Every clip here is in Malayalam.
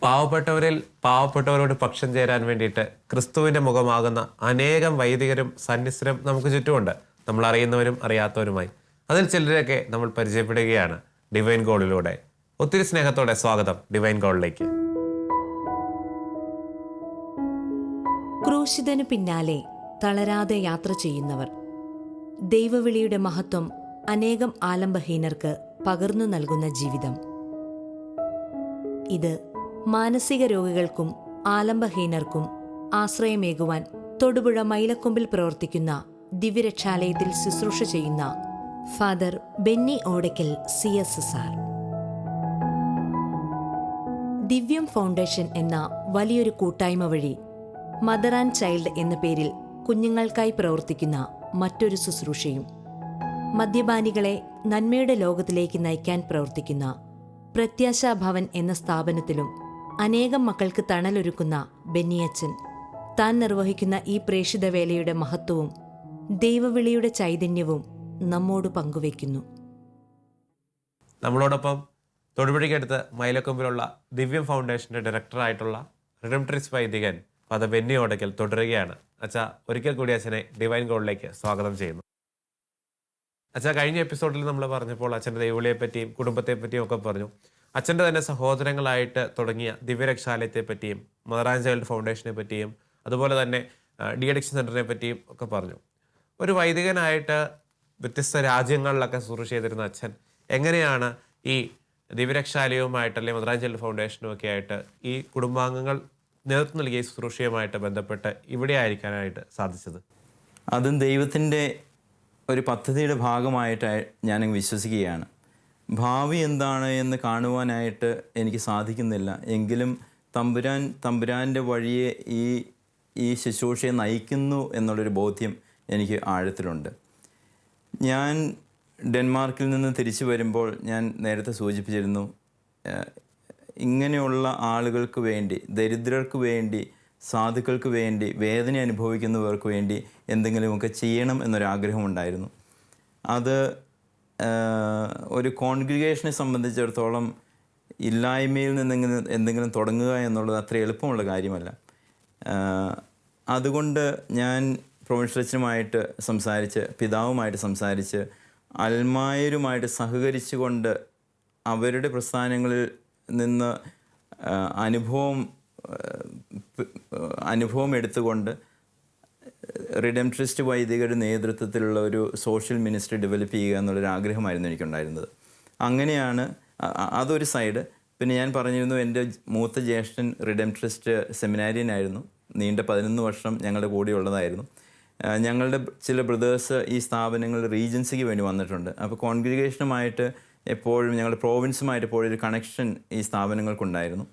പാവപ്പെട്ടവരോട് പക്ഷം ചേരാൻ വേണ്ടിയിട്ട് ക്രിസ്തുവിന്റെ മുഖമാകുന്ന അനേകം വൈദികരും സന്യസ്തരും നമുക്ക് ചുറ്റുമുണ്ട്, നമ്മൾ അറിയുന്നവരും അറിയാത്തവരുമായി. അതിൽ ചിലരെയൊക്കെ നമ്മൾ പരിചയപ്പെടുകയാണ് ഡിവൈൻ കോളിലൂടെ. ഒത്തിരി സ്നേഹത്തോടെ സ്വാഗതം ഡിവൈൻ കോളിലേക്ക്. ക്രൂശിതനു പിന്നാലെ തളരാതെ യാത്ര ചെയ്യുന്നവർ. ദൈവവിളിയുടെ മഹത്വം അനേകം ആലംബഹീനർക്ക് പകർന്നു നൽകുന്ന ജീവിതം. ഇത് മാനസിക രോഗികൾക്കും ആലംബഹീനർക്കും ആശ്രയമേകുവാൻ തൊടുപുഴ മൈലക്കൊമ്പിൽ പ്രവർത്തിക്കുന്ന ദിവ്യരക്ഷാലയത്തിൽ ശുശ്രൂഷ ചെയ്യുന്ന father Benny Odakkal CSSR. Divyam foundation എന്ന വലിയൊരു കൂട്ടായ്മ വഴി മദർ ആൻഡ് ചൈൽഡ് എന്ന പേരിൽ കുഞ്ഞുങ്ങൾക്കായി പ്രവർത്തിക്കുന്ന മറ്റൊരു ശുശ്രൂഷയും, മദ്യപാനികളെ നന്മയുടെ ലോകത്തിലേക്ക് നയിക്കാൻ പ്രവർത്തിക്കുന്ന പ്രത്യാശാഭവൻ എന്ന സ്ഥാപനത്തിലും അനേകം മക്കൾക്ക് തണലൊരുക്കുന്ന ബെന്നിയച്ചൻ താൻ നിർവഹിക്കുന്ന ഈ പ്രേഷിത വേലയുടെ മഹത്വവും ദൈവവിളിയുടെ ചൈതന്യവും നമ്മോട് പങ്കുവയ്ക്കുന്നു. നമ്മളോടൊപ്പം തൊടുപുഴയ്ക്കടുത്ത് മൈലക്കൊമ്പിലുള്ള ദിവ്യം ഫൗണ്ടേഷന്റെ ഡയറക്ടറായിട്ടുള്ള റിഡംപ്റ്ററിസ്റ്റ് വൈദികൻ ഫാദർ ബെന്നി ഓടയ്ക്കൽ തുടരുകയാണ്. അച്ഛാ, ഒരിക്കൽ കൂടി അച്ഛനെ ഡിവൈൻ കോളിലേക്ക് സ്വാഗതം ചെയ്യുന്നു. അച്ഛാ, കഴിഞ്ഞ എപ്പിസോഡിൽ നമ്മൾ പറഞ്ഞപ്പോൾ അച്ഛൻ്റെ ദൈവവിളിയെ പറ്റിയും കുടുംബത്തെ പറ്റിയും ഒക്കെ പറഞ്ഞു. അച്ഛൻ്റെ തന്നെ സഹോദരങ്ങളായിട്ട് തുടങ്ങിയ ദിവ്യരക്ഷാലയത്തെ പറ്റിയും മദർ ആൻഡ് ചൈൽഡ് ഫൗണ്ടേഷനെ പറ്റിയും അതുപോലെ തന്നെ ഡി അഡിക്ഷൻ സെൻ്ററിനെ പറ്റിയും ഒക്കെ പറഞ്ഞു. ഒരു വൈദികനായിട്ട് വ്യത്യസ്ത രാജ്യങ്ങളിലൊക്കെ ശുശ്രൂഷ ചെയ്തിരുന്ന അച്ഛൻ എങ്ങനെയാണ് ഈ ദിവ്യരക്ഷാലയവുമായിട്ട് അല്ലെങ്കിൽ മദർ ആൻഡ് ചൈൽഡ് ഫൗണ്ടേഷനും ഒക്കെ ആയിട്ട് ഈ കുടുംബാംഗങ്ങൾ നേതൃത്വം നൽകിയ ശുശ്രൂഷയുമായിട്ട് ബന്ധപ്പെട്ട് ഇവിടെ ആയിരിക്കാനായിട്ട് സാധിച്ചത്? അതും ദൈവത്തിൻ്റെ ഒരു പദ്ധതിയുടെ ഭാഗമായിട്ട് ഞാൻ വിശ്വസിക്കുകയാണ്. ഭാവി എന്താണ് എന്ന് കാണുവാനായിട്ട് എനിക്ക് സാധിക്കുന്നില്ല, എങ്കിലും തമ്പുരാൻ്റെ വഴിയെ ഈ ശുശ്രൂഷയെ നയിക്കുന്നു എന്നുള്ളൊരു ബോധ്യം എനിക്ക് ആഴത്തിലുണ്ട്. ഞാൻ ഡെൻമാർക്കിൽ നിന്ന് തിരിച്ചു വരുമ്പോൾ ഞാൻ നേരത്തെ സൂചിപ്പിച്ചിരുന്നു, ഇങ്ങനെയുള്ള ആളുകൾക്ക് വേണ്ടി, ദരിദ്രർക്ക് വേണ്ടി, സാധുക്കൾക്ക് വേണ്ടി, വേദന അനുഭവിക്കുന്നവർക്ക് വേണ്ടി എന്തെങ്കിലുമൊക്കെ ചെയ്യണം എന്നൊരാഗ്രഹമുണ്ടായിരുന്നു. അത് ഒരു കോൺഗ്രിഗേഷനെ സംബന്ധിച്ചിടത്തോളം ഇല്ലായ്മയിൽ നിന്ന് എന്തെങ്കിലും തുടങ്ങുക എന്നുള്ളത് അത്ര എളുപ്പമുള്ള കാര്യമല്ല. അതുകൊണ്ട് ഞാൻ പ്രൊവിൻഷ്യൽ അച്ഛനുമായിട്ട് സംസാരിച്ച്, പിതാവുമായിട്ട് സംസാരിച്ച്, അൽമായരുമായിട്ട് സഹകരിച്ചുകൊണ്ട് അവരുടെ പ്രസ്ഥാനങ്ങളിൽ നിന്ന് അനുഭവം എടുത്തുകൊണ്ട് റിഡംപ്റ്ററിസ്റ്റ് വൈദികരുടെ നേതൃത്വത്തിലുള്ള ഒരു സോഷ്യൽ മിനിസ്ട്രി ഡെവലപ്പ് ചെയ്യുക എന്നുള്ളൊരു ആഗ്രഹമായിരുന്നു എനിക്കുണ്ടായിരുന്നത്. അങ്ങനെയാണ് അതൊരു സൈഡ്. പിന്നെ ഞാൻ പറഞ്ഞിരുന്നു, എൻ്റെ മൂത്ത ജ്യേഷ്ഠൻ റിഡംപ്റ്ററിസ്റ്റ് സെമിനാരിയനായിരുന്നു. നീണ്ട 11 വർഷം ഞങ്ങളുടെ കൂടെ ഉള്ളതായിരുന്നു. ഞങ്ങളുടെ ചില ബ്രദേഴ്സ് ഈ സ്ഥാപനങ്ങളിൽ റീജൻസിക്ക് വേണ്ടി വന്നിട്ടുണ്ട്. അപ്പോൾ കോൺഗ്രിഗേഷനുമായിട്ട് എപ്പോഴും, ഞങ്ങളുടെ പ്രോവിൻസുമായിട്ട് എപ്പോഴും ഒരു കണക്ഷൻ ഈ സ്ഥാപനങ്ങൾക്കുണ്ടായിരുന്നു.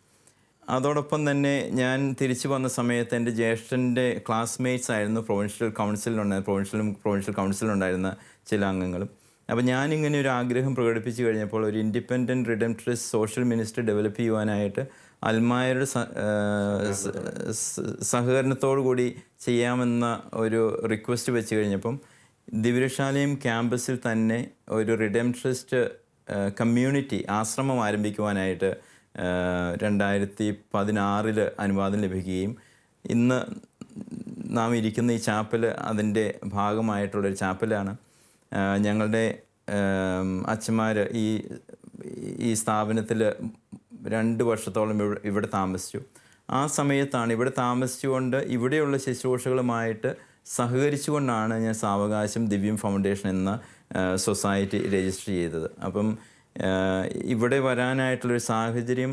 അതോടൊപ്പം തന്നെ ഞാൻ തിരിച്ചു വന്ന സമയത്ത് എൻ്റെ ജ്യേഷ്ഠൻ്റെ ക്ലാസ്മേറ്റ്സ് ആയിരുന്നു പ്രൊവിൻഷ്യൽ കൗൺസിലുണ്ടായിരുന്ന ചില അംഗങ്ങളും. അപ്പോൾ ഞാനിങ്ങനെ ഒരു ആഗ്രഹം പ്രകടിപ്പിച്ചു കഴിഞ്ഞപ്പോൾ ഒരു independent Redemptorist social ministry develop ചെയ്യുവാനായിട്ട് അൽമായരുടെ സഹകരണത്തോടു കൂടി ചെയ്യാമെന്ന ഒരു റിക്വസ്റ്റ് വെച്ച് കഴിഞ്ഞപ്പം ദിവ്യരക്ഷാലയം ക്യാമ്പസിൽ തന്നെ ഒരു റിഡംപ്റ്ററിസ്റ്റ് കമ്മ്യൂണിറ്റി ആശ്രമം ആരംഭിക്കുവാനായിട്ട് 2016 അനുവാദം ലഭിക്കുകയും ഇന്ന് നാം ഇരിക്കുന്ന ഈ ചാപ്പൽ അതിൻ്റെ ഭാഗമായിട്ടുള്ളൊരു ചാപ്പലാണ്. ഞങ്ങളുടെ അച്ഛന്മാർ ഈ സ്ഥാപനത്തിൽ 2 വർഷത്തോളം ഇവിടെ താമസിച്ചു. ആ സമയത്താണ് ഇവിടെ താമസിച്ചുകൊണ്ട് ഇവിടെയുള്ള ശുശ്രൂഷകളുമായിട്ട് സഹകരിച്ചുകൊണ്ടാണ് ഞാൻ സാവകാശം ദിവ്യം ഫൗണ്ടേഷൻ എന്ന സൊസൈറ്റി രജിസ്റ്റർ ചെയ്തത്. അപ്പം ഇവിടെ വരാനായിട്ടുള്ളൊരു സാഹചര്യം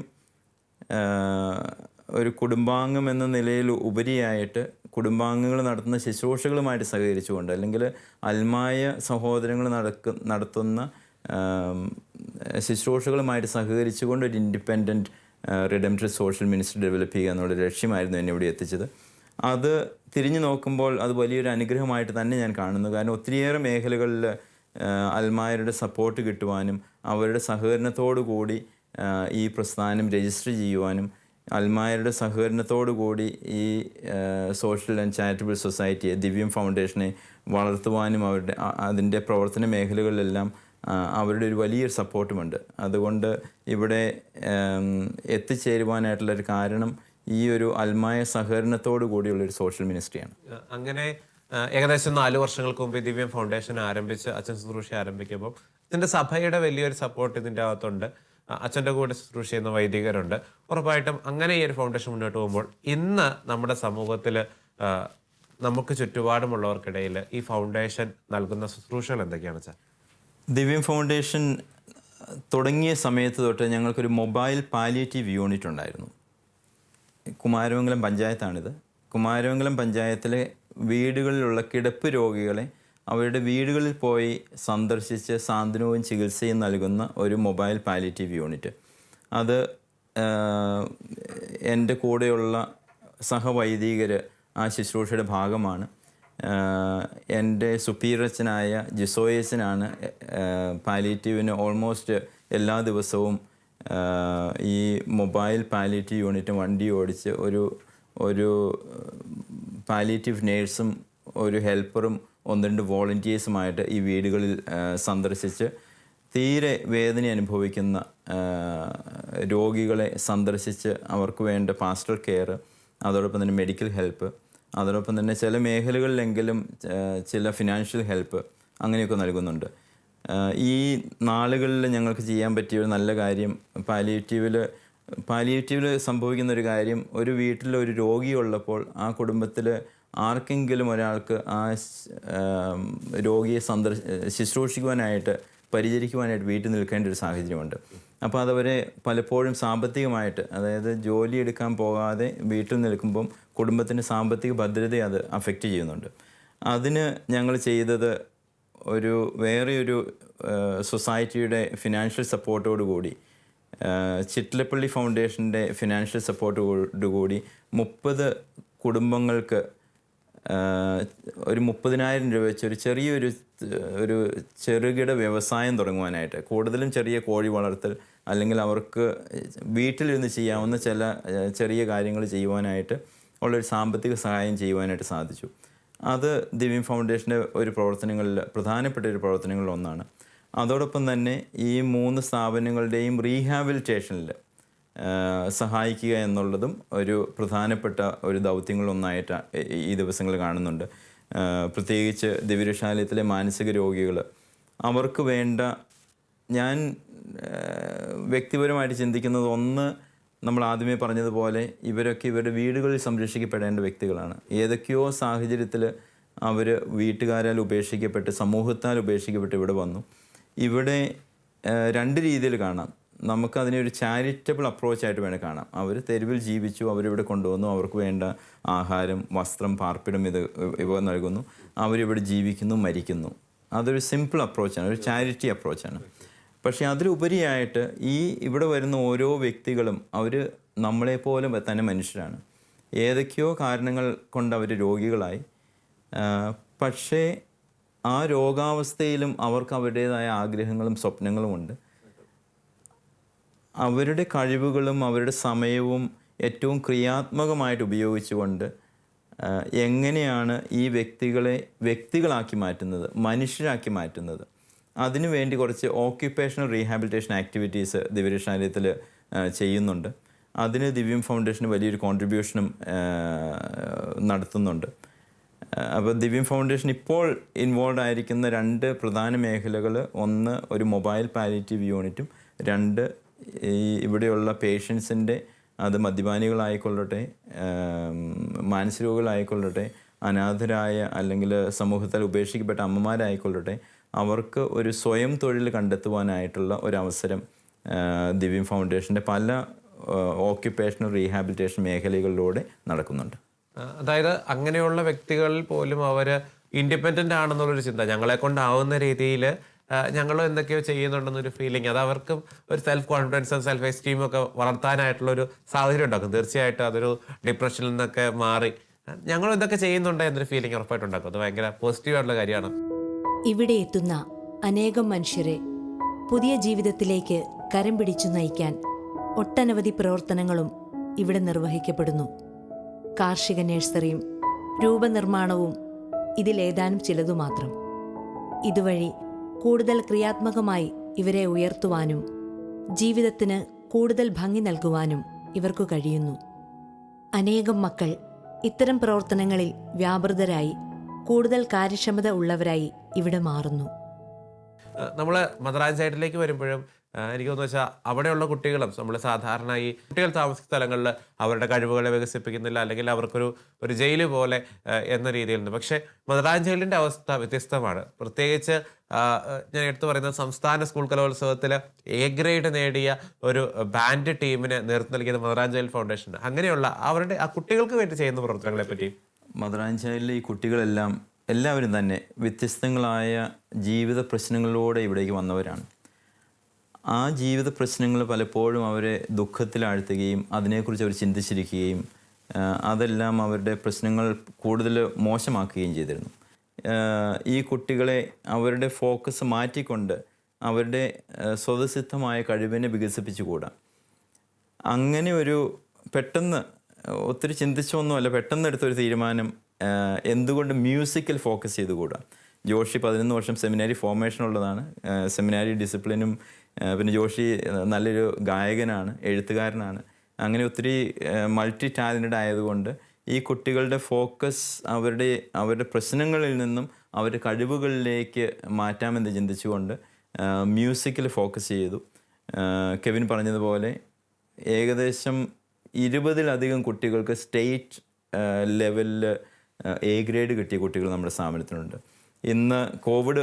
ഒരു കുടുംബാംഗം എന്ന നിലയിൽ ഉപരിയായിട്ട് കുടുംബാംഗങ്ങൾ നടത്തുന്ന ശുശ്രൂഷകളുമായിട്ട് സഹകരിച്ചുകൊണ്ട്, അല്ലെങ്കിൽ അൽമായ സഹോദരങ്ങൾ നടത്തുന്ന ശുശ്രൂഷകളുമായിട്ട് സഹകരിച്ചുകൊണ്ട് ഒരു independent Redemptorist social ministry develop ചെയ്യുക എന്നുള്ള ലക്ഷ്യമായിരുന്നു എന്നെ ഇവിടെ എത്തിച്ചത്. അത് തിരിഞ്ഞു നോക്കുമ്പോൾ അത് വലിയൊരു അനുഗ്രഹമായിട്ട് തന്നെ ഞാൻ കാണുന്നു. കാരണം ഒത്തിരിയേറെ മേഖലകളിൽ അൽമായരുടെ സപ്പോർട്ട് കിട്ടുവാനും അവരുടെ സഹകരണത്തോടു കൂടി ഈ പ്രസ്ഥാനം രജിസ്റ്റർ ചെയ്യുവാനും അൽമായരുടെ സഹകരണത്തോടു കൂടി ഈ സോഷ്യൽ ആൻഡ് ചാരിറ്റബിൾ സൊസൈറ്റിയെ, ദിവ്യം ഫൗണ്ടേഷനെ വളർത്തുവാനും അതിൻ്റെ പ്രവർത്തന മേഖലകളിലെല്ലാം അവരുടെ ഒരു വലിയൊരു സപ്പോർട്ടുമുണ്ട്. അതുകൊണ്ട് ഇവിടെ എത്തിച്ചേരുവാനായിട്ടുള്ളൊരു കാരണം ഈ ഒരു അൽമായ സഹകരണത്തോടു കൂടിയുള്ളൊരു സോഷ്യൽ മിനിസ്ട്രിയാണ്. അങ്ങനെ ഏകദേശം 4 വർഷങ്ങൾക്ക് മുമ്പ് ദിവ്യം ഫൗണ്ടേഷൻ ആരംഭിച്ച് അച്ഛൻ ശുശ്രൂഷ ആരംഭിക്കുമ്പോൾ ഇതിൻ്റെ സഭയുടെ വലിയൊരു സപ്പോർട്ട് ഇതിൻ്റെ അകത്തുണ്ട്. അച്ഛൻ്റെ കൂടെ ശുശ്രൂഷ ചെയ്യുന്ന വൈദികരുണ്ട്. ഉറപ്പായിട്ടും അങ്ങനെ ഈ ഒരു ഫൗണ്ടേഷൻ മുന്നോട്ട് പോകുമ്പോൾ ഇന്ന് നമ്മുടെ സമൂഹത്തിൽ നമുക്ക് ചുറ്റുപാടുമുള്ളവർക്കിടയിൽ ഈ ഫൗണ്ടേഷൻ നൽകുന്ന ശുശ്രൂഷകൾ എന്തൊക്കെയാണ് സാർ? ദിവ്യം ഫൗണ്ടേഷൻ തുടങ്ങിയ സമയത്ത് തൊട്ട് ഞങ്ങൾക്കൊരു മൊബൈൽ പാലിയേറ്റീവ് യൂണിറ്റ് ഉണ്ടായിരുന്നു. കുമാരമംഗലം പഞ്ചായത്താണിത്. കുമാരമംഗലം പഞ്ചായത്തിലെ വീടുകളിലുള്ള കിടപ്പ് രോഗികളെ അവരുടെ വീടുകളിൽ പോയി സന്ദർശിച്ച് സാന്ത്വനവും ചികിത്സയും നൽകുന്ന ഒരു മൊബൈൽ പാലിയേറ്റീവ് യൂണിറ്റ്. അത് എൻ്റെ കൂടെയുള്ള സഹവൈദികർ ആ ശുശ്രൂഷയുടെ ഭാഗമാണ്. എൻ്റെ സുപ്പീരിയറച്ചനായ ജിസോയച്ചനാണ് പാലിയേറ്റീവിന് ഓൾമോസ്റ്റ് എല്ലാ ദിവസവും ഈ മൊബൈൽ പാലിയേറ്റീവ് യൂണിറ്റ് വണ്ടി ഓടിച്ച് ഒരു പാലിയേറ്റീവ് നേഴ്സും ഒരു ഹെൽപ്പറും 1-2 വോളണ്ടിയേഴ്സുമായിട്ട് ഈ വീടുകളിൽ സന്ദർശിച്ച് തീരെ വേദന അനുഭവിക്കുന്ന രോഗികളെ സന്ദർശിച്ച് അവർക്ക് വേണ്ട പാസ്റ്റൽ കെയർ, അതോടൊപ്പം തന്നെ മെഡിക്കൽ ഹെൽപ്പ്, അതോടൊപ്പം തന്നെ ചില മേഖലകളിലെങ്കിലും ചില ഫിനാൻഷ്യൽ ഹെൽപ്പ് അങ്ങനെയൊക്കെ നൽകുന്നുണ്ട്. ഈ നാളുകളിൽ ഞങ്ങൾക്ക് ചെയ്യാൻ പറ്റിയ ഒരു നല്ല കാര്യം പാലിയേറ്റീവിൽ സംഭവിക്കുന്ന ഒരു കാര്യം, ഒരു വീട്ടിൽ ഒരു രോഗിയുള്ളപ്പോൾ ആ കുടുംബത്തിൽ ആർക്കെങ്കിലും ഒരാൾക്ക് ആ രോഗിയെ ശുശ്രൂഷിക്കുവാനായിട്ട് പരിചരിക്കുവാനായിട്ട് വീട്ടിൽ നിൽക്കേണ്ട ഒരു സാഹചര്യമുണ്ട്. അപ്പോൾ അതവരെ പലപ്പോഴും സാമ്പത്തികമായിട്ട്, അതായത് ജോലി എടുക്കാൻ പോകാതെ വീട്ടിൽ നിൽക്കുമ്പം കുടുംബത്തിൻ്റെ സാമ്പത്തിക ഭദ്രതയെ അത് അഫക്റ്റ് ചെയ്യുന്നുണ്ട്. അതിന് ഞങ്ങൾ ചെയ്തത് വേറെയൊരു സൊസൈറ്റിയുടെ ഫിനാൻഷ്യൽ സപ്പോർട്ടോടുകൂടി, ചിറ്റലപ്പള്ളി ഫൗണ്ടേഷൻ്റെ ഫിനാൻഷ്യൽ സപ്പോർട്ടോടുകൂടി 30 കുടുംബങ്ങൾക്ക് ഒരു 30,000 രൂപ വെച്ച് ഒരു ചെറുകിട വ്യവസായം തുടങ്ങുവാനായിട്ട്, കൂടുതലും ചെറിയ കോഴി വളർത്തൽ അല്ലെങ്കിൽ അവർക്ക് വീട്ടിലിരുന്ന് ചെയ്യാവുന്ന ചില ചെറിയ കാര്യങ്ങൾ ചെയ്യുവാനായിട്ട് ഉള്ളൊരു സാമ്പത്തിക സഹായം ചെയ്യുവാനായിട്ട് സാധിച്ചു. അത് ദിവ്യം ഫൗണ്ടേഷൻ്റെ പ്രധാനപ്പെട്ട ഒരു പ്രവർത്തനങ്ങളിൽ ഒന്നാണ്. അതോടൊപ്പം തന്നെ ഈ 3 സ്ഥാപനങ്ങളുടെയും റീഹാബിലിറ്റേഷനിൽ സഹായിക്കുക എന്നുള്ളതും ഒരു പ്രധാനപ്പെട്ട ഒരു ദൗത്യങ്ങളൊന്നായിട്ട് ഈ ദിവസങ്ങൾ കാണുന്നുണ്ട്. പ്രത്യേകിച്ച് ദിവ്യശാലയത്തിലെ മാനസിക രോഗികൾ, അവർക്ക് വേണ്ട, ഞാൻ വ്യക്തിപരമായിട്ട് ചിന്തിക്കുന്നത്, ഒന്ന്, നമ്മൾ ആദ്യമേ പറഞ്ഞതുപോലെ ഇവരൊക്കെ ഇവരുടെ വീടുകളിൽ സംരക്ഷിക്കപ്പെടേണ്ട വ്യക്തികളാണ്. ഏതൊക്കെയോ സാഹചര്യത്തിൽ അവർ വീട്ടുകാരാൽ ഉപേക്ഷിക്കപ്പെട്ട്, സമൂഹത്താൽ ഉപേക്ഷിക്കപ്പെട്ട് ഇവിടെ വന്നു. ഇവിടെ 2 രീതിയിൽ കാണാം. നമുക്കതിനെ ഒരു ചാരിറ്റബിൾ അപ്രോച്ചായിട്ട് വേണം കാണാം. അവർ തെരുവിൽ ജീവിച്ചു, അവരിവിടെ കൊണ്ടുവന്നു, അവർക്ക് വേണ്ട ആഹാരം, വസ്ത്രം, പാർപ്പിടം ഇവ നൽകുന്നു, അവരിവിടെ ജീവിക്കുന്നു, മരിക്കുന്നു. അതൊരു സിമ്പിൾ അപ്രോച്ചാണ്, ഒരു ചാരിറ്റി അപ്രോച്ചാണ്. പക്ഷേ അതിലുപരിയായിട്ട് ഇവിടെ വരുന്ന ഓരോ വ്യക്തികളും അവർ നമ്മളെപ്പോലെ തന്നെ മനുഷ്യരാണ്. ഏതൊക്കെയോ കാരണങ്ങൾ കൊണ്ട് അവർ രോഗികളായി. പക്ഷേ ആ രോഗാവസ്ഥയിലും അവർക്ക് അവരുടേതായ ആഗ്രഹങ്ങളും സ്വപ്നങ്ങളുമുണ്ട്. അവരുടെ കഴിവുകളും അവരുടെ സമയവും ഏറ്റവും ക്രിയാത്മകമായിട്ട് ഉപയോഗിച്ചുകൊണ്ട് എങ്ങനെയാണ് ഈ വ്യക്തികളാക്കി മാറ്റുന്നത്, മനുഷ്യരാക്കി മാറ്റുന്നത്, അതിനുവേണ്ടി കുറച്ച് ഓക്യുപ്പേഷണൽ റീഹാബിലിറ്റേഷൻ ആക്ടിവിറ്റീസ് ദിവ്യശാലയത്തിൽ ചെയ്യുന്നുണ്ട്. അതിന് ദിവ്യം ഫൗണ്ടേഷൻ വലിയൊരു കോൺട്രിബ്യൂഷനും നടത്തുന്നുണ്ട്. അപ്പോൾ ദിവ്യം ഫൗണ്ടേഷൻ ഇപ്പോൾ ഇൻവോൾവ് ആയിരിക്കുന്ന 2 പ്രധാന മേഖലകൾ, ഒന്ന് ഒരു മൊബൈൽ പാലിയേറ്റീവ് യൂണിറ്റും, 2 ഇവിടെയുള്ള പേഷ്യൻസിൻ്റെ, അത് മദ്യപാനികളായിക്കൊള്ളട്ടെ, മാനസിക രോഗികളായിക്കൊള്ളട്ടെ, അനാഥരായ അല്ലെങ്കിൽ സമൂഹത്താൽ ഉപേക്ഷിക്കപ്പെട്ട അമ്മമാരായിക്കൊള്ളട്ടെ, അവർക്ക് ഒരു സ്വയം തൊഴിൽ കണ്ടെത്തുവാനായിട്ടുള്ള ഒരവസരം ദിവ്യം ഫൗണ്ടേഷൻ്റെ പല ഓക്യുപ്പേഷണൽ റീഹാബിലിറ്റേഷൻ മേഖലകളിലൂടെ നടക്കുന്നുണ്ട്. അതായത് അങ്ങനെയുള്ള വ്യക്തികളിൽ പോലും അവർ ഇൻഡിപെൻഡൻ്റ് ആണെന്നുള്ളൊരു ചിന്ത, ഞങ്ങളെ കൊണ്ടാവുന്ന രീതിയിൽ ഞങ്ങളും എന്തൊക്കെയോ ചെയ്യുന്നുണ്ടെന്നൊരു ഫീലിംഗ്, അത് അവർക്കും ഒരു സെൽഫ് കോൺഫിഡൻസും സെൽഫ് എസ്റ്റീമും ഒക്കെ വളർത്താനായിട്ടുള്ളൊരു സാഹചര്യം ഉണ്ടാക്കും. തീർച്ചയായിട്ടും അതൊരു ഡിപ്രഷനിൽ നിന്നൊക്കെ മാറി ഞങ്ങളും എന്തൊക്കെ ചെയ്യുന്നുണ്ട് എന്നൊരു ഫീലിംഗ് ഉറപ്പായിട്ടുണ്ടാക്കും. അത് ഭയങ്കര പോസിറ്റീവായിട്ടുള്ള കാര്യമാണ്. ഇവിടെ എത്തുന്ന അനേകം മനുഷ്യരെ പുതിയ ജീവിതത്തിലേക്ക് കരം പിടിച്ചു നയിക്കാൻ ഒട്ടനവധി പ്രവർത്തനങ്ങളും ഇവിടെ നിർവഹിക്കപ്പെടുന്നു. കാർഷിക നഴ്സറിയും രൂപനിർമ്മാണവും ഇതിലേതാനും ചിലതു മാത്രം. ഇതുവഴി കൂടുതൽ ക്രിയാത്മകമായി ഇവരെ ഉയർത്തുവാനും ജീവിതത്തിന് കൂടുതൽ ഭംഗി നൽകുവാനും ഇവർക്കു കഴിയുന്നു. അനേകം മക്കൾ ഇത്തരം പ്രവർത്തനങ്ങളിൽ വ്യാപൃതരായി കൂടുതൽ കാര്യക്ഷമത ഉള്ളവരായി ഇവിടെ മാറുന്നു. നമ്മൾ മദർ ആൻഡ് ചൈൽഡിലേക്ക് വരുമ്പോഴും എനിക്ക് തോന്നുന്നു വെച്ചാൽ അവിടെയുള്ള കുട്ടികളും നമ്മൾ സാധാരണ ഈ കുട്ടികൾ താമസിക്കുന്ന സ്ഥലങ്ങളിൽ അവരുടെ കഴിവുകളെ വികസിപ്പിക്കുന്നില്ല, അല്ലെങ്കിൽ അവർക്കൊരു ജയില് പോലെ എന്ന രീതിയിൽ നിന്ന്. പക്ഷേ മദർ ആൻഡ് ചൈൽഡിൻ്റെ അവസ്ഥ വ്യത്യസ്തമാണ്. പ്രത്യേകിച്ച് ഞാൻ എടുത്തു പറയുന്നത് സംസ്ഥാന സ്കൂൾ കലോത്സവത്തിൽ എ ഗ്രേഡ് നേടിയ ഒരു ബാൻഡ് ടീമിന് നേതൃത്വം നൽകിയത് മദർ ആൻഡ് ചൈൽഡ് ഫൗണ്ടേഷൻ. അങ്ങനെയുള്ള അവരുടെ ആ കുട്ടികൾക്ക് വേണ്ടി ചെയ്യുന്ന പ്രവർത്തനങ്ങളെ പറ്റി. മദർ ആൻഡ് ചൈൽഡിലെ ഈ കുട്ടികളെല്ലാം എല്ലാവരും തന്നെ വ്യത്യസ്തങ്ങളായ ജീവിത പ്രശ്നങ്ങളിലൂടെ ഇവിടേക്ക് വന്നവരാണ്. ആ ജീവിത പ്രശ്നങ്ങൾ പലപ്പോഴും അവരെ ദുഃഖത്തിലാഴ്ത്തുകയും അതിനെക്കുറിച്ച് അവർ ചിന്തിച്ചിരിക്കുകയും അതെല്ലാം അവരുടെ പ്രശ്നങ്ങൾ കൂടുതൽ മോശമാക്കുകയും ചെയ്തിരുന്നു. ഈ കുട്ടികളെ അവരുടെ ഫോക്കസ് മാറ്റിക്കൊണ്ട് അവരുടെ സ്വതസിദ്ധമായ കഴിവിനെ വികസിപ്പിച്ചുകൂടാ. അങ്ങനെ ഒരു പെട്ടെന്ന് ഒത്തിരി ചിന്തിച്ചൊന്നുമല്ല, പെട്ടെന്ന് എടുത്തൊരു തീരുമാനം, എന്തുകൊണ്ട് മ്യൂസിക്കിൽ ഫോക്കസ് ചെയ്തുകൂടാ. ജോഷി 11 വർഷം സെമിനാരി ഫോർമേഷൻ ഉള്ളതാണ്, സെമിനാരി ഡിസിപ്ലിനും. പിന്നെ ജോഷി നല്ലൊരു ഗായകനാണ്, എഴുത്തുകാരനാണ്. അങ്ങനെ ഒത്തിരി മൾട്ടി ടാലൻറ്റഡ് ആയതുകൊണ്ട് ഈ കുട്ടികളുടെ ഫോക്കസ് അവരുടെ പ്രശ്നങ്ങളിൽ നിന്നും അവരുടെ കഴിവുകളിലേക്ക് മാറ്റാമെന്ന് ചിന്തിച്ചുകൊണ്ട് മ്യൂസിക്കിൽ ഫോക്കസ് ചെയ്തു. കെവിൻ പറഞ്ഞതുപോലെ ഏകദേശം 20-ലധികം കുട്ടികൾക്ക് സ്റ്റേറ്റ് ലെവലിൽ എ ഗ്രേഡ് കിട്ടിയ കുട്ടികൾ നമ്മുടെ സ്ഥാപനത്തിനുണ്ട്. ഇന്ന് കോവിഡ്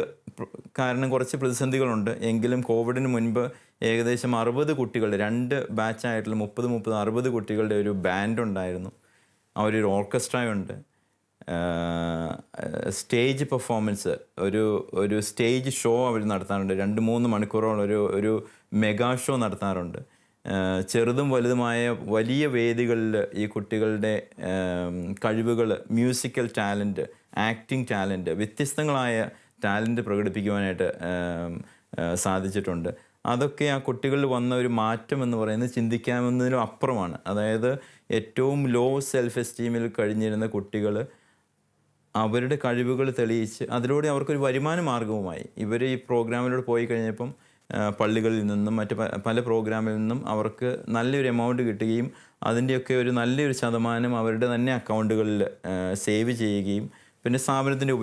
കാരണം കുറച്ച് പ്രതിസന്ധികളുണ്ട്, എങ്കിലും കോവിഡിന് മുൻപ് ഏകദേശം 60 കുട്ടികളുടെ 2 ബാച്ചായിട്ടുള്ള 30-60 കുട്ടികളുടെ ഒരു ബാൻഡ് ഉണ്ടായിരുന്നു. അവരൊരു ഓർക്കസ്ട്രയുണ്ട്, സ്റ്റേജ് പെർഫോമൻസ്, ഒരു സ്റ്റേജ് ഷോ അവർ നടത്താറുണ്ട്. 2-3 മണിക്കൂറോളം ഒരു മെഗാ ഷോ നടത്താറുണ്ട്. ചെറുതും വലുതുമായ വലിയ വേദികളിൽ ഈ കുട്ടികളുടെ കഴിവുകൾ, മ്യൂസിക്കൽ ടാലൻറ്റ്, ആക്ടിങ് ടാലൻറ്റ്, വ്യത്യസ്തങ്ങളായ ടാലൻറ്റ് പ്രകടിപ്പിക്കുവാനായിട്ട് സാധിച്ചിട്ടുണ്ട്. അതൊക്കെ ആ കുട്ടികളിൽ വന്ന ഒരു മാറ്റം എന്ന് പറയുന്നത് ചിന്തിക്കാവുന്നതിനും അപ്പുറമാണ്. അതായത് ഏറ്റവും ലോ സെൽഫ് എസ്റ്റീമിൽ കഴിഞ്ഞിരുന്ന കുട്ടികൾ അവരുടെ കഴിവുകൾ തെളിയിച്ച് അതിലൂടെ അവർക്കൊരു വരുമാന മാർഗവുമായി. ഇവർ ഈ പ്രോഗ്രാമിലൂടെ പോയി കഴിഞ്ഞപ്പം പള്ളികളിൽ നിന്നും മറ്റ് പല പ്രോഗ്രാമിൽ നിന്നും അവർക്ക് നല്ലൊരു എമൗണ്ട് കിട്ടുകയും അതിൻ്റെയൊക്കെ ഒരു നല്ലൊരു ശതമാനം അവരുടെ തന്നെ അക്കൗണ്ടുകളിൽ സേവ് ചെയ്യുകയും പിന്നെ സ്ഥാപനത്തിൻ്റെ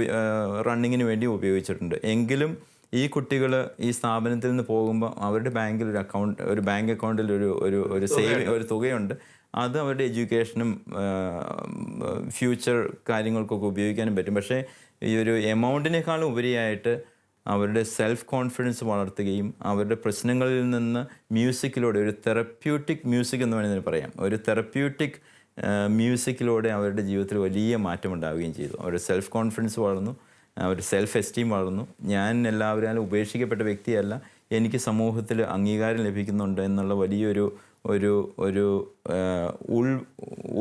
റണ്ണിങ്ങിന് വേണ്ടി ഉപയോഗിച്ചിട്ടുണ്ട്. എങ്കിലും ഈ കുട്ടികൾ ഈ സ്ഥാപനത്തിൽ നിന്ന് പോകുമ്പോൾ അവരുടെ ബാങ്കിൽ ഒരു ബാങ്ക് അക്കൗണ്ടിൽ ഒരു തുകയുണ്ട്. അത് അവരുടെ എഡ്യൂക്കേഷനും ഫ്യൂച്ചർ കാര്യങ്ങൾക്കൊക്കെ ഉപയോഗിക്കാനും പറ്റും. പക്ഷേ ഈ ഒരു എമൗണ്ടിനേക്കാളും ഉപരിയായിട്ട് അവരുടെ സെൽഫ് കോൺഫിഡൻസ് വളർത്തുകയും അവരുടെ പ്രശ്നങ്ങളിൽ നിന്ന് മ്യൂസിക്കിലൂടെ ഒരു തെറപ്യൂട്ടിക് മ്യൂസിക് എന്ന് വേണമെങ്കിൽ പറയാം, ഒരു തെറപ്യൂട്ടിക് മ്യൂസിക്കിലൂടെ അവരുടെ ജീവിതത്തിൽ വലിയ മാറ്റം ഉണ്ടാവുകയും ചെയ്തു. അവരുടെ സെൽഫ് കോൺഫിഡൻസ് വളർന്നു, അവരുടെ സെൽഫ് എസ്റ്റീം വളർന്നു. ഞാൻ എല്ലാവരും ഉപേക്ഷിക്കപ്പെട്ട വ്യക്തിയല്ല, എനിക്ക് സമൂഹത്തിൽ അംഗീകാരം ലഭിക്കുന്നുണ്ട് എന്നുള്ള വലിയൊരു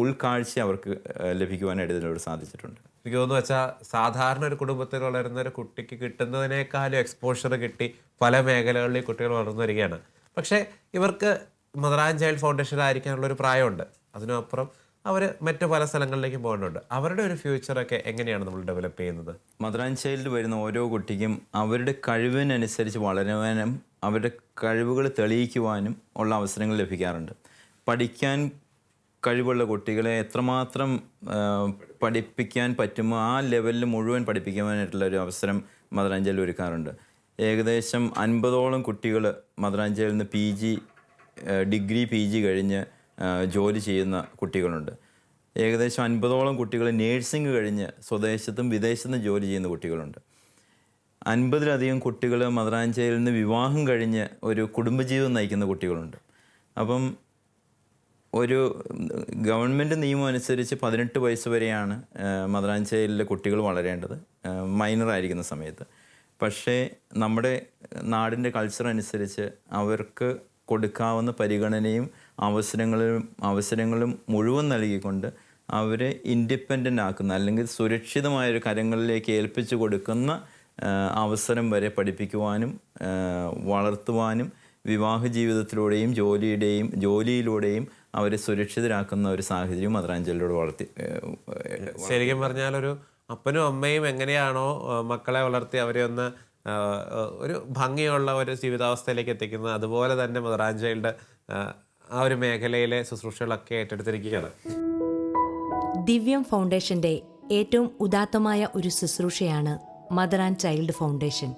ഉൾക്കാഴ്ച അവർക്ക് ലഭിക്കുവാനായിട്ട് ഇതിലൂടെ സാധിച്ചിട്ടുണ്ട്. എനിക്ക് തോന്നുന്നു വെച്ചാൽ സാധാരണ ഒരു കുടുംബത്തിൽ വളരുന്ന ഒരു കുട്ടിക്ക് കിട്ടുന്നതിനേക്കാളും എക്സ്പോഷർ കിട്ടി പല മേഖലകളിൽ കുട്ടികൾ വളർന്നു വരികയാണ്. പക്ഷേ ഇവർക്ക് മദർ ആൻഡ് ചൈൽഡ് ഫൗണ്ടേഷനിലായിരിക്കാനുള്ള ഒരു പ്രായമുണ്ട്. അതിനപ്പുറം അവർ മറ്റു പല സ്ഥലങ്ങളിലേക്കും പോകുന്നുണ്ട്. അവരുടെ ഒരു ഫ്യൂച്ചറൊക്കെ എങ്ങനെയാണ് നമ്മൾ ഡെവലപ്പ് ചെയ്യുന്നത്? മദർ ആൻഡ് ചൈൽഡ് വരുന്ന ഓരോ കുട്ടിക്കും അവരുടെ കഴിവിനനുസരിച്ച് വളരുവാനും അവരുടെ കഴിവുകൾ തെളിയിക്കുവാനും ഉള്ള അവസരങ്ങൾ ലഭിക്കാറുണ്ട്. പഠിക്കാൻ കഴിവുള്ള കുട്ടികളെ എത്രമാത്രം പഠിപ്പിക്കാൻ പറ്റുമോ ആ ലെവലിൽ മുഴുവൻ പഠിപ്പിക്കുവാനായിട്ടുള്ള ഒരു അവസരം മദർ ആൻഡ് ചൈൽഡ് ഒരുക്കാറുണ്ട്. ഏകദേശം 50ഓളം കുട്ടികൾ മദർ ആൻഡ് ചൈൽഡിൽ നിന്ന് ഡിഗ്രി PG കഴിഞ്ഞ് ജോലി ചെയ്യുന്ന കുട്ടികളുണ്ട്. ഏകദേശം 50ഓളം കുട്ടികൾ നേഴ്സിംഗ് കഴിഞ്ഞ് സ്വദേശത്തും വിദേശത്തും ജോലി ചെയ്യുന്ന കുട്ടികളുണ്ട്. 50-ലധികം കുട്ടികൾ മദർ ആൻഡ് ചൈൽഡിൽ നിന്ന് വിവാഹം കഴിഞ്ഞ് ഒരു കുടുംബജീവിതം നയിക്കുന്ന കുട്ടികളുണ്ട്. അപ്പം ഒരു ഗവൺമെൻറ് നിയമം അനുസരിച്ച് 18 വയസ്സ് വരെയാണ് മദർ ആൻഡ് ചൈൽഡിലെ കുട്ടികൾ വളരേണ്ടത്, മൈനറായിരിക്കുന്ന സമയത്ത്. പക്ഷേ നമ്മുടെ നാടിൻ്റെ കൾച്ചർ അനുസരിച്ച് അവർക്ക് കൊടുക്കാവുന്ന പരിഗണനയും അവസരങ്ങളും മുഴുവൻ നൽകിക്കൊണ്ട് അവരെ ഇൻഡിപെൻഡൻ്റ് ആക്കുന്ന അല്ലെങ്കിൽ സുരക്ഷിതമായൊരു കരങ്ങളിലേക്ക് ഏൽപ്പിച്ചു കൊടുക്കുന്ന അവസരം വരെ പഠിപ്പിക്കുവാനും വളർത്തുവാനും വിവാഹ ജീവിതത്തിലൂടെയും ജോലിയിലൂടെയും അവരെ സുരക്ഷിതരാക്കുന്ന ഒരു സാഹചര്യം മദർ ആൻഡ് ചൈൽഡിലൂടെ വളർത്തി. ശരിക്കും പറഞ്ഞാൽ ഒരു അപ്പനും അമ്മയും എങ്ങനെയാണോ മക്കളെ വളർത്തി അവരെ ഒന്ന് ഒരു ഭംഗിയുള്ള ഒരു ജീവിതാവസ്ഥയിലേക്ക് എത്തിക്കുന്നത്. അതുപോലെ തന്നെ മദർ ആൻഡ് ചൈൽഡ് ആ ഒരു മേഖലയിലെ ശുശ്രൂഷകളൊക്കെ ഏറ്റെടുത്തിരിക്കുകയാണ്. ദിവ്യം ഫൗണ്ടേഷന്റെ ഏറ്റവും ഉദാത്തമായ ഒരു ശുശ്രൂഷയാണ് മദർ ആൻഡ് ചൈൽഡ് ഫൗണ്ടേഷൻ.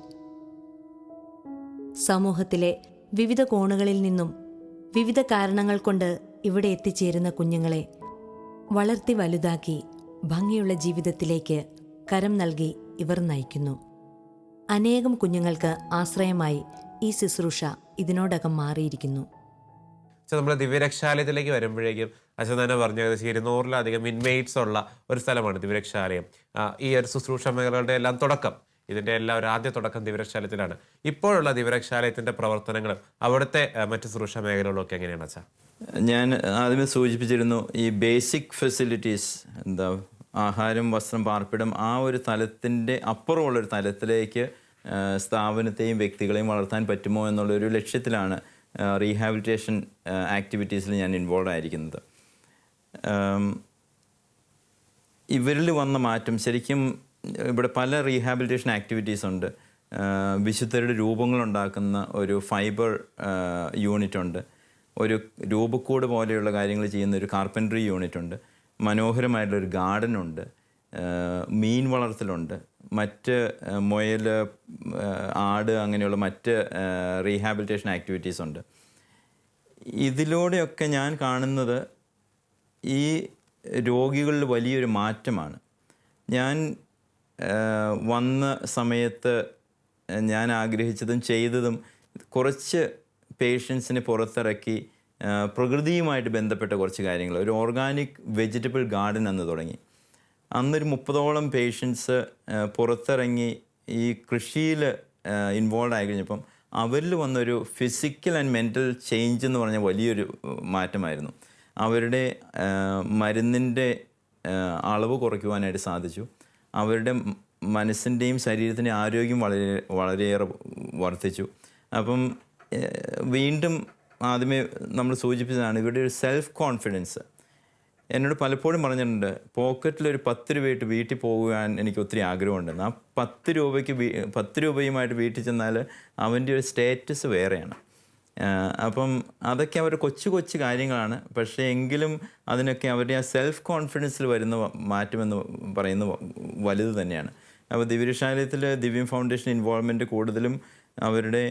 സമൂഹത്തിലെ വിവിധ കോണുകളിൽ നിന്നും വിവിധ കാരണങ്ങൾ കൊണ്ട് ഇവിടെ എത്തിച്ചേരുന്ന കുഞ്ഞുങ്ങളെ വളർത്തി വലുതാക്കി ഭംഗിയുള്ള ജീവിതത്തിലേക്ക് കരം നൽകി ഇവർ നയിക്കുന്നു. അനേകം കുഞ്ഞുങ്ങൾക്ക് ആശ്രയമായി ഈ ശുശ്രൂഷ ഇതിനോടകം മാറിയിരിക്കുന്നു. നമ്മൾ ദിവ്യരക്ഷാലയത്തിലേക്ക് വരുമ്പോഴേക്കും അച്ഛൻ തന്നെ പറഞ്ഞു, ഏകദേശം 200-ലധികം ഇൻമേറ്റ്സ് ഉള്ള ഒരു സ്ഥലമാണ് ദിവ്യരക്ഷാലയം. ഈ ഒരു ശുശ്രൂഷ മേഖലകളുടെ എല്ലാം തുടക്കം, ഇതിൻ്റെ എല്ലാം ഒരു ആദ്യ തുടക്കം ദിവ്യരക്ഷാലയത്തിലാണ്. ഇപ്പോഴുള്ള ദിവ്യരക്ഷാലയത്തിൻ്റെ പ്രവർത്തനങ്ങളും അവിടുത്തെ മറ്റ് ശുശ്രൂഷ മേഖലകളും ഒക്കെ എങ്ങനെയാണ് അച്ഛാ? ഞാൻ ആദ്യമേ സൂചിപ്പിച്ചിരുന്നു, ഈ ബേസിക് ഫെസിലിറ്റീസ്, ആഹാരം, വസ്ത്രം, പാർപ്പിടം, ആ ഒരു തലത്തിൻ്റെ അപ്പുറമുള്ളൊരു തലത്തിലേക്ക് സ്ഥാപനത്തെയും വ്യക്തികളെയും വളർത്താൻ പറ്റുമോ എന്നുള്ളൊരു ലക്ഷ്യത്തിലാണ് റീഹാബിലിറ്റേഷൻ ആക്ടിവിറ്റീസിൽ ഞാൻ ഇൻവോൾവ് ആയിരിക്കുന്നത്. ഇവരിൽ വന്ന മാറ്റം ശരിക്കും, ഇവിടെ പല റീഹാബിലിറ്റേഷൻ ആക്ടിവിറ്റീസ് ഉണ്ട്. വിശുദ്ധരുടെ രൂപങ്ങളുണ്ടാക്കുന്ന ഒരു ഫൈബർ യൂണിറ്റ് ഉണ്ട്, ഒരു രൂപക്കൂട് പോലെയുള്ള കാര്യങ്ങൾ ചെയ്യുന്ന ഒരു കാർപ്പൻട്രി യൂണിറ്റ് ഉണ്ട്, മനോഹരമായിട്ടുള്ളൊരു ഗാർഡൻ ഉണ്ട്, മീൻ വളർത്തലുണ്ട്, മറ്റ് മുയൽ, ആട്, അങ്ങനെയുള്ള മറ്റ് റീഹാബിലിറ്റേഷൻ ആക്ടിവിറ്റീസ് ഉണ്ട്. ഇതിലൂടെയൊക്കെ ഞാൻ കാണുന്നത് ഈ രോഗികളിൽ വലിയൊരു മാറ്റമാണ്. ഞാൻ വന്ന സമയത്ത് ഞാൻ ആഗ്രഹിച്ചതും ചെയ്തതും കുറച്ച് പേഷ്യൻസിനെ പുറത്തിറക്കി പ്രകൃതിയുമായിട്ട് ബന്ധപ്പെട്ട കുറച്ച് കാര്യങ്ങൾ, ഒരു ഓർഗാനിക് വെജിറ്റബിൾ ഗാർഡൻ എന്ന് തുടങ്ങി. അന്നൊരു 30ഓളം പേഷ്യൻസ് പുറത്തിറങ്ങി ഈ കൃഷിയിൽ ഇൻവോൾവ് ആയി കഴിഞ്ഞപ്പം അവരിൽ വന്നൊരു ഫിസിക്കൽ ആൻഡ് മെൻ്റൽ ചേഞ്ച് എന്ന് പറഞ്ഞ വലിയൊരു മാറ്റമായിരുന്നു. അവരുടെ മരുന്നിൻ്റെ അളവ് കുറയ്ക്കുവാനായിട്ട് സാധിച്ചു. അവരുടെ മനസ്സിൻ്റെയും ശരീരത്തിൻ്റെയും ആരോഗ്യം വളരെയേറെ വർദ്ധിച്ചു. അപ്പം വീണ്ടും ആദ്യമേ നമ്മൾ സൂചിപ്പിച്ചതാണ് ഇവരുടെ ഒരു സെൽഫ് കോൺഫിഡൻസ്. എന്നോട് പലപ്പോഴും പറഞ്ഞിട്ടുണ്ട്, പോക്കറ്റിലൊരു 10 രൂപയിട്ട് വീട്ടിൽ പോകാൻ എനിക്ക് ഒത്തിരി ആഗ്രഹമുണ്ടെന്ന്. ആ 10 രൂപയുമായിട്ട് വീട്ടിൽ ചെന്നാൽ അവൻ്റെ ഒരു സ്റ്റേറ്റസ് വേറെയാണ്. അപ്പം അതൊക്കെ അവർ കൊച്ചു കൊച്ചു കാര്യങ്ങളാണ്. പക്ഷേ എങ്കിലും അതിനൊക്കെ അവരുടെ ആ സെൽഫ് കോൺഫിഡൻസിൽ വരുന്ന മാറ്റമെന്ന് പറയുന്നത് വലുത് തന്നെയാണ്. അപ്പോൾ ദിവ്യരക്ഷാലയത്തിൽ ദിവ്യം ഫൗണ്ടേഷൻ ഇൻവോൾവ്മെൻറ്റ് കൂടുതലും അവരുടെ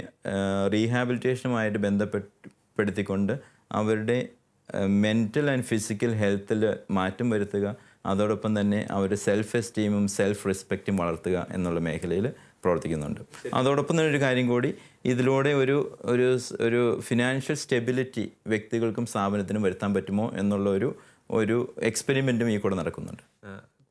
റീഹാബിലിറ്റേഷനുമായിട്ട് ബന്ധപ്പെടുത്തിക്കൊണ്ട് അവരുടെ മെൻ്റൽ ആൻഡ് ഫിസിക്കൽ ഹെൽത്തിൽ മാറ്റം വരുത്തുക, അതോടൊപ്പം തന്നെ അവരുടെ സെൽഫ് എസ്റ്റീമും സെൽഫ് റെസ്പെക്റ്റും വളർത്തുക എന്നുള്ള മേഖലയിൽ പ്രവർത്തിക്കുന്നുണ്ട്. അതോടൊപ്പം തന്നെ ഒരു കാര്യം കൂടി, ഇതിലൂടെ ഒരു ഫിനാൻഷ്യൽ സ്റ്റെബിലിറ്റി വ്യക്തികൾക്കും സ്ഥാപനത്തിനും വരുത്താൻ പറ്റുമോ എന്നുള്ള ഒരു എക്സ്പെരിമെൻറ്റും ഈ കൂടെ നടക്കുന്നുണ്ട്.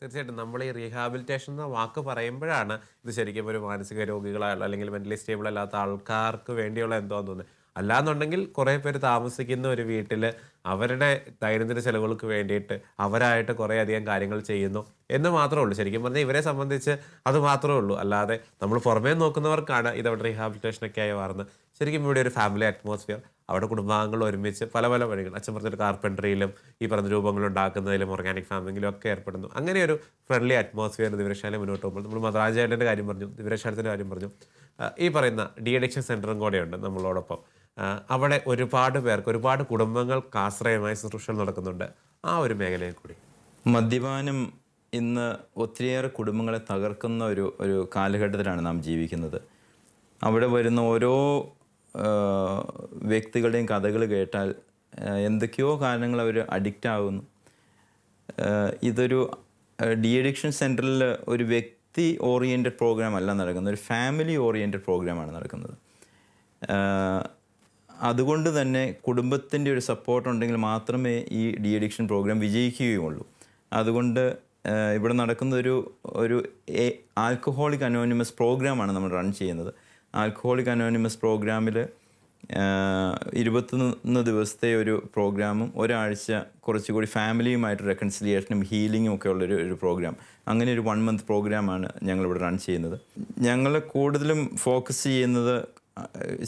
തീർച്ചയായിട്ടും നമ്മൾ ഈ റീഹാബിലിറ്റേഷൻ എന്ന വാക്ക് പറയുമ്പോഴാണ് ഇത് ശരിക്കും ഒരു മാനസിക രോഗികളായുള്ള അല്ലെങ്കിൽ മെൻ്റലി സ്റ്റേബിൾ അല്ലാത്ത ആൾക്കാർക്ക് വേണ്ടിയുള്ള എന്തോന്ന് തോന്നുന്നത്. അല്ലാന്നുണ്ടെങ്കിൽ കുറേ പേര് താമസിക്കുന്ന ഒരു വീട്ടിൽ അവരുടെ ദൈനംദിന ചെലവുകൾക്ക് വേണ്ടിയിട്ട് അവരായിട്ട് കുറേ അധികം കാര്യങ്ങൾ ചെയ്യുന്നു എന്ന് മാത്രമേ ഉള്ളൂ. ശരിക്കും പറഞ്ഞാൽ ഇവരെ സംബന്ധിച്ച് അത് മാത്രമേ ഉള്ളൂ. അല്ലാതെ നമ്മൾ പുറമേ നോക്കുന്നവർക്കാണ് ഇതവിടെ റീഹാബിലിറ്റേഷനൊക്കെ ആയി മാറുന്നത്. ശരിക്കും ഇവിടെ ഒരു ഫാമിലി അറ്റ്മോസ്ഫിയർ, അവിടെ കുടുംബാംഗങ്ങൾ ഒരുമിച്ച് പല പല വഴികൾ, അച്ഛൻ പറഞ്ഞൊരു കാർപ്പൻട്രിയിലും ഈ പറഞ്ഞ രൂപങ്ങൾ ഉണ്ടാക്കുന്നതിലും ഓർഗാനിക് ഫാമിങ്ങിലും ഒക്കെ ഏർപ്പെടുന്നു. അങ്ങനെ ഒരു ഫ്രണ്ട്ലി അറ്റ്മോസ്ഫിയർ ദിവ്യരക്ഷാലയം മുന്നോട്ട് പോകുമ്പോൾ, നമ്മൾ മദർ ആൻഡ് ചൈൽഡിൻ്റെ കാര്യം പറഞ്ഞു, ദിവ്യരക്ഷാലയത്തിൻ്റെ കാര്യം പറഞ്ഞു, ഈ പറയുന്ന ഡി അഡിക്ഷൻ സെൻ്ററും കൂടെയുണ്ട് നമ്മളോടൊപ്പം. അവിടെ ഒരുപാട് പേർക്ക്, ഒരുപാട് കുടുംബങ്ങൾക്ക് ആശ്രയമായി ശുശ്രൂഷകൾ നടക്കുന്നുണ്ട്. ആ ഒരു മേഖലയിൽ കൂടി മദ്യപാനം ഇന്ന് ഒത്തിരിയേറെ കുടുംബങ്ങളെ തകർക്കുന്ന ഒരു കാലഘട്ടത്തിലാണ് നാം ജീവിക്കുന്നത്. അവിടെ വരുന്ന ഓരോ വ്യക്തികളുടെയും കഥകൾ കേട്ടാൽ എന്തൊക്കെയോ കാരണങ്ങൾ അവർ അഡിക്റ്റ് ആകുന്നു. ഇതൊരു ഡി അഡിക്ഷൻ സെൻറ്ററിൽ ഒരു വ്യക്തി ഓറിയൻറ്റഡ് പ്രോഗ്രാം അല്ല നടക്കുന്നത്, ഒരു ഫാമിലി ഓറിയൻറ്റഡ് പ്രോഗ്രാമാണ് നടക്കുന്നത്. അതുകൊണ്ട് തന്നെ കുടുംബത്തിൻ്റെ ഒരു സപ്പോർട്ട് ഉണ്ടെങ്കിൽ മാത്രമേ ഈ ഡി അഡിക്ഷൻ പ്രോഗ്രാം വിജയിക്കുകയുള്ളൂ. അതുകൊണ്ട് ഇവിടെ നടക്കുന്ന ഒരു ആൽക്കഹോളിക് അനോണിമസ് പ്രോഗ്രാമാണ് നമ്മൾ റൺ ചെയ്യുന്നത്. ആൽക്കഹോളിക് അനോണിമസ് പ്രോഗ്രാമിൽ 21 ദിവസത്തെ ഒരു പ്രോഗ്രാമും ഒരാഴ്ച കുറച്ചുകൂടി ഫാമിലിയുമായിട്ട് റെക്കൺസിലിയേഷനും ഹീലിങ്ങും ഒക്കെ ഉള്ളൊരു പ്രോഗ്രാം. അങ്ങനെ ഒരു 1 മന്ത് പ്രോഗ്രാമാണ് ഞങ്ങളിവിടെ റൺ ചെയ്യുന്നത്. ഞങ്ങൾ കൂടുതലും ഫോക്കസ് ചെയ്യുന്നത്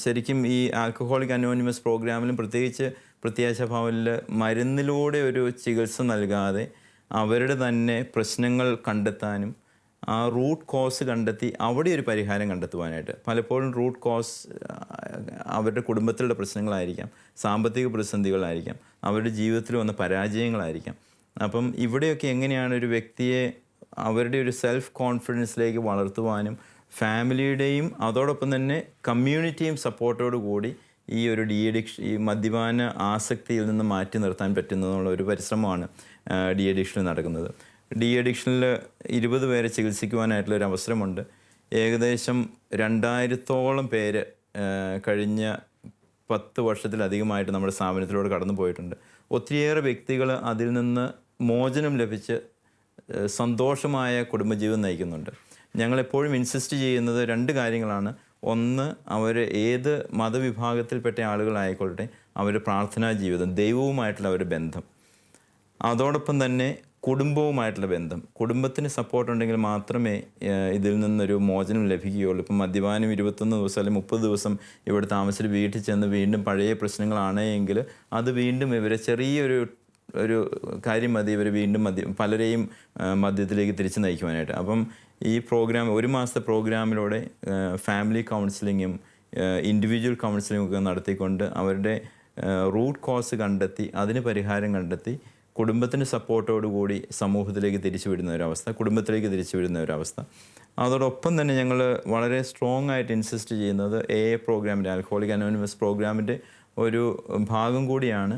ശരിക്കും ഈ ആൽക്കഹോളിക് അനോണിമസ് പ്രോഗ്രാമിലും പ്രത്യേകിച്ച് പ്രത്യാശാഭവനിൽ മരുന്നിലൂടെ ഒരു ചികിത്സ നൽകാതെ അവരുടെ തന്നെ പ്രശ്നങ്ങൾ കണ്ടെത്താനും ആ റൂട്ട് കോസ് കണ്ടെത്തി അവിടെ ഒരു പരിഹാരം കണ്ടെത്തുവാനായിട്ട്. പലപ്പോഴും റൂട്ട് കോസ് അവരുടെ കുടുംബത്തിലുള്ള പ്രശ്നങ്ങളായിരിക്കാം, സാമ്പത്തിക പ്രതിസന്ധികളായിരിക്കാം, അവരുടെ ജീവിതത്തിൽ വന്ന പരാജയങ്ങളായിരിക്കാം. അപ്പം ഇവിടെയൊക്കെ എങ്ങനെയാണ് ഒരു വ്യക്തിയെ അവരുടെ ഒരു സെൽഫ് കോൺഫിഡൻസിലേക്ക് വളർത്തുവാനും ഫാമിലിയുടെയും അതോടൊപ്പം തന്നെ കമ്മ്യൂണിറ്റിയും സപ്പോർട്ടോടു കൂടി ഈ ഒരു ഈ മദ്യപാന ആസക്തിയിൽ നിന്ന് മാറ്റി നിർത്താൻ പറ്റുന്നതിനുള്ള ഒരു പരിശ്രമമാണ് അഡിക്ഷനിൽ നടക്കുന്നത്. അഡിക്ഷനിൽ 20 പേരെ ചികിത്സിക്കുവാനായിട്ടുള്ളൊരു അവസരമുണ്ട്. ഏകദേശം 2000-ഓളം പേര് കഴിഞ്ഞ 10 വർഷത്തിലധികമായിട്ട് നമ്മുടെ സ്ഥാപനത്തിലൂടെ കടന്നു പോയിട്ടുണ്ട്. ഒത്തിരിയേറെ വ്യക്തികൾ അതിൽ നിന്ന് മോചനം ലഭിച്ച് സന്തോഷമായ കുടുംബജീവിതം നയിക്കുന്നുണ്ട്. ഞങ്ങളെപ്പോഴും ഇൻസിസ്റ്റ് ചെയ്യുന്നത് 2 കാര്യങ്ങളാണ്. ഒന്ന്, അവർ ഏത് മതവിഭാഗത്തിൽപ്പെട്ട ആളുകളായിക്കൊള്ളട്ടെ, അവരുടെ പ്രാർത്ഥനാ ജീവിതം, ദൈവവുമായിട്ടുള്ള അവരുടെ ബന്ധം, അതോടൊപ്പം തന്നെ കുടുംബവുമായിട്ടുള്ള ബന്ധം. കുടുംബത്തിന് സപ്പോർട്ട് ഉണ്ടെങ്കിൽ മാത്രമേ ഇതിൽ നിന്നൊരു മോചനം ലഭിക്കുകയുള്ളൂ. ഇപ്പം മദ്യപാനം 21 ദിവസം അല്ലെങ്കിൽ 30 ദിവസം ഇവിടെ താമസിച്ച് വീട്ടിൽ ചെന്ന് വീണ്ടും പഴയ പ്രശ്നങ്ങളാണ് എങ്കിൽ അത് വീണ്ടും ഇവരെ ഒരു കാര്യം മതി, ഇവർ വീണ്ടും പലരെയും മദ്യത്തിലേക്ക് തിരിച്ചു നയിക്കുവാനായിട്ട്. അപ്പം ഈ പ്രോഗ്രാം 1 മാസത്തെ പ്രോഗ്രാമിലൂടെ ഫാമിലി കൗൺസിലിങ്ങും ഇൻഡിവിജ്വൽ കൗൺസിലിങ്ങും ഒക്കെ നടത്തിക്കൊണ്ട് അവരുടെ റൂട്ട് കോസ് കണ്ടെത്തി അതിന് പരിഹാരം കണ്ടെത്തി കുടുംബത്തിൻ്റെ സപ്പോർട്ടോടുകൂടി സമൂഹത്തിലേക്ക് തിരിച്ചു വിടുന്ന ഒരവസ്ഥ, കുടുംബത്തിലേക്ക് തിരിച്ചു വിടുന്ന ഒരവസ്ഥ. അതോടൊപ്പം തന്നെ ഞങ്ങൾ വളരെ സ്ട്രോങ് ആയിട്ട് ഇൻസിസ്റ്റ് ചെയ്യുന്നത് AA പ്രോഗ്രാമിൻ്റെ, ആൽക്കഹോളിക് അനോണിമസ് പ്രോഗ്രാമിൻ്റെ ഒരു ഭാഗം കൂടിയാണ്.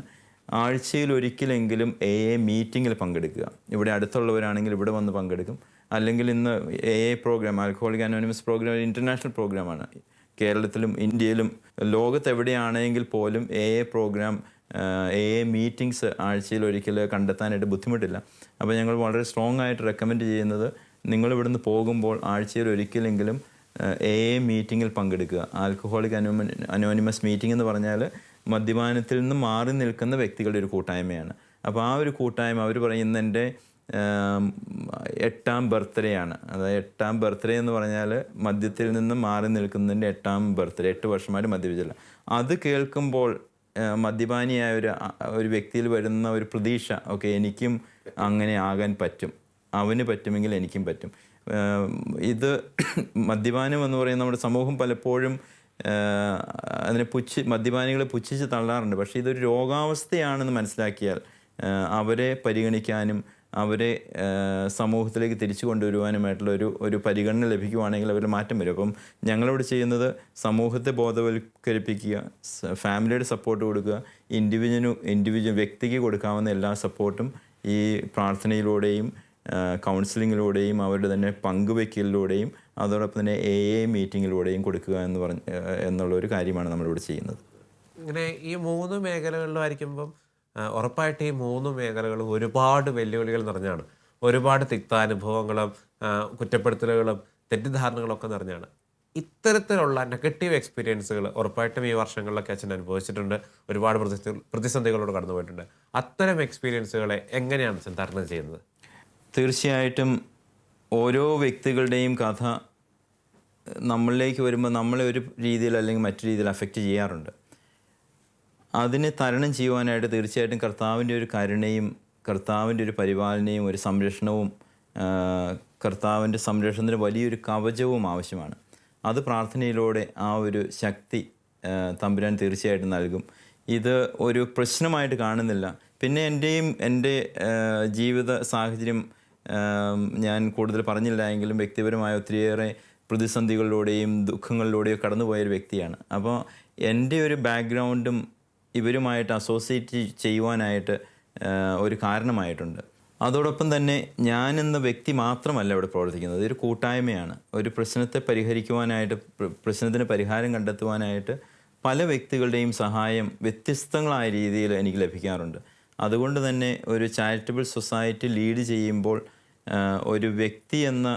ആഴ്ചയിൽ ഒരിക്കലെങ്കിലും AA മീറ്റിങ്ങിൽ പങ്കെടുക്കുക. ഇവിടെ അടുത്തുള്ളവരാണെങ്കിൽ ഇവിടെ വന്ന് പങ്കെടുക്കും. അല്ലെങ്കിൽ ഇന്ന് AA program, alcoholic anonymous program international പ്രോഗ്രാമാണ്. കേരളത്തിലും ഇന്ത്യയിലും ലോകത്തെവിടെയാണെങ്കിൽ പോലും AA പ്രോഗ്രാം, AA മീറ്റിങ്സ് ആഴ്ചയിൽ ഒരിക്കൽ കണ്ടെത്താനായിട്ട് ബുദ്ധിമുട്ടില്ല. അപ്പോൾ ഞങ്ങൾ വളരെ സ്ട്രോങ് ആയിട്ട് റെക്കമെൻഡ് ചെയ്യുന്നത് നിങ്ങളിവിടുന്ന് പോകുമ്പോൾ ആഴ്ചയിൽ ഒരിക്കലെങ്കിലും AA മീറ്റിങ്ങിൽ പങ്കെടുക്കുക. ആൽക്കഹോളിക് അനോണിമസ് മീറ്റിംഗ് എന്ന് പറഞ്ഞാൽ മദ്യപാനത്തിൽ നിന്ന് മാറി നിൽക്കുന്ന വ്യക്തികളുടെ ഒരു കൂട്ടായ്മയാണ്. അപ്പോൾ ആ ഒരു കൂട്ടായ്മ അവർ പറയുന്ന എൻ്റെ 8ാം ബർത്ത്ഡേ ആണ്. അതായത് 8ാം ബർത്ത്ഡേ എന്ന് പറഞ്ഞാൽ മദ്യത്തിൽ നിന്ന് മാറി നിൽക്കുന്നതിൻ്റെ 8ാം ബർത്ത്ഡേ, 8 വർഷമായിട്ട് മദ്യപിച്ചില്ല. അത് കേൾക്കുമ്പോൾ മദ്യപാനിയായ ഒരു വ്യക്തിയിൽ വരുന്ന ഒരു പ്രതീക്ഷ, ഓക്കെ എനിക്കും അങ്ങനെ ആകാൻ പറ്റും, അവന് പറ്റുമെങ്കിൽ എനിക്കും പറ്റും. ഇത് മദ്യപാനം എന്ന് പറയുന്നത് നമ്മുടെ സമൂഹം പലപ്പോഴും അതിനെ മദ്യപാനികളെ പുച്ഛിച്ച് തള്ളാറുണ്ട്. പക്ഷേ ഇതൊരു രോഗാവസ്ഥയാണെന്ന് മനസ്സിലാക്കിയാൽ അവരെ പരിഗണിക്കാനും അവരെ സമൂഹത്തിലേക്ക് തിരിച്ചു കൊണ്ടുവരുവാനുമായിട്ടുള്ള ഒരു പരിഗണന ലഭിക്കുവാണെങ്കിൽ അവരിൽ മാറ്റം വരും. അപ്പം ഞങ്ങളിവിടെ ചെയ്യുന്നത് സമൂഹത്തെ ബോധവൽക്കരിപ്പിക്കുക, ഫാമിലിയുടെ സപ്പോർട്ട് കൊടുക്കുക, ഇൻഡിവിജ്വൽ വ്യക്തിക്ക് കൊടുക്കാവുന്ന എല്ലാ സപ്പോർട്ടും ഈ പ്രാർത്ഥനയിലൂടെയും കൗൺസിലിങ്ങിലൂടെയും അവരുടെ തന്നെ പങ്കുവയ്ക്കലിലൂടെയും അതോടൊപ്പം തന്നെ AA മീറ്റിങ്ങിലൂടെയും കൊടുക്കുക എന്നുള്ളൊരു കാര്യമാണ് നമ്മളിവിടെ ചെയ്യുന്നത്. ഇങ്ങനെ ഈ 3 മേഖലകളിലായിരിക്കുമ്പം ഉറപ്പായിട്ട് ഈ 3 മേഖലകളും ഒരുപാട് വെല്ലുവിളികൾ നിറഞ്ഞാണ്. ഒരുപാട് തിക്താനുഭവങ്ങളും കുറ്റപ്പെടുത്തലുകളും തെറ്റിദ്ധാരണകളൊക്കെ നിറഞ്ഞാണ്. ഇത്തരത്തിലുള്ള നെഗറ്റീവ് എക്സ്പീരിയൻസുകൾ ഉറപ്പായിട്ടും ഈ വർഷങ്ങളിലൊക്കെ അച്ഛൻ അനുഭവിച്ചിട്ടുണ്ട്. ഒരുപാട് പ്രതിസന്ധികളോട് കടന്നു പോയിട്ടുണ്ട്. അത്തരം എക്സ്പീരിയൻസുകളെ എങ്ങനെയാണ് അച്ഛൻ തരണം ചെയ്യുന്നത്? തീർച്ചയായിട്ടും ഓരോ വ്യക്തികളുടെയും കഥ നമ്മളിലേക്ക് വരുമ്പോൾ നമ്മളെ ഒരു രീതിയിൽ അല്ലെങ്കിൽ മറ്റു രീതിയിൽ അഫക്റ്റ് ചെയ്യാറുണ്ട്. അതിനെ തരണം ചെയ്യുവാനായിട്ട് തീർച്ചയായിട്ടും കർത്താവിൻ്റെ ഒരു കരുണയും കർത്താവിൻ്റെ ഒരു പരിപാലനയും ഒരു സംരക്ഷണവും കർത്താവിൻ്റെ സംരക്ഷണത്തിന് വലിയൊരു കവചവും ആവശ്യമാണ്. അത് പ്രാർത്ഥനയിലൂടെ ആ ഒരു ശക്തി തമ്പുരാൻ തീർച്ചയായിട്ടും നൽകും. ഇത് ഒരു പ്രശ്നമായിട്ട് കാണുന്നില്ല. പിന്നെ എൻ്റെ ജീവിത സാഹചര്യം ഞാൻ കൂടുതൽ പറഞ്ഞില്ല എങ്കിലും വ്യക്തിപരമായ ഒത്തിരിയേറെ പ്രതിസന്ധികളിലൂടെയും ദുഃഖങ്ങളിലൂടെയും കടന്നുപോയൊരു വ്യക്തിയാണ്. അപ്പോൾ എൻ്റെ ഒരു ബാക്ക്ഗ്രൗണ്ടും ഇവരുമായിട്ട് അസോസിയേറ്റ് ചെയ്യുവാനായിട്ട് ഒരു കാരണമായിട്ടുണ്ട്. അതോടൊപ്പം തന്നെ ഞാനെന്ന വ്യക്തി മാത്രമല്ല ഇവിടെ പ്രവർത്തിക്കുന്നത്, ഇതൊരു കൂട്ടായ്മയാണ്. ഒരു പ്രശ്നത്തെ പരിഹരിക്കുവാനായിട്ട്, പ്രശ്നത്തിന് പരിഹാരം കണ്ടെത്തുവാനായിട്ട് പല വ്യക്തികളുടെയും സഹായം വ്യത്യസ്തങ്ങളായ രീതിയിൽ എനിക്ക് ലഭിക്കാറുണ്ട്. അതുകൊണ്ട് തന്നെ ഒരു ചാരിറ്റബിൾ സൊസൈറ്റി ലീഡ് ചെയ്യുമ്പോൾ ഒരു വ്യക്തി എന്ന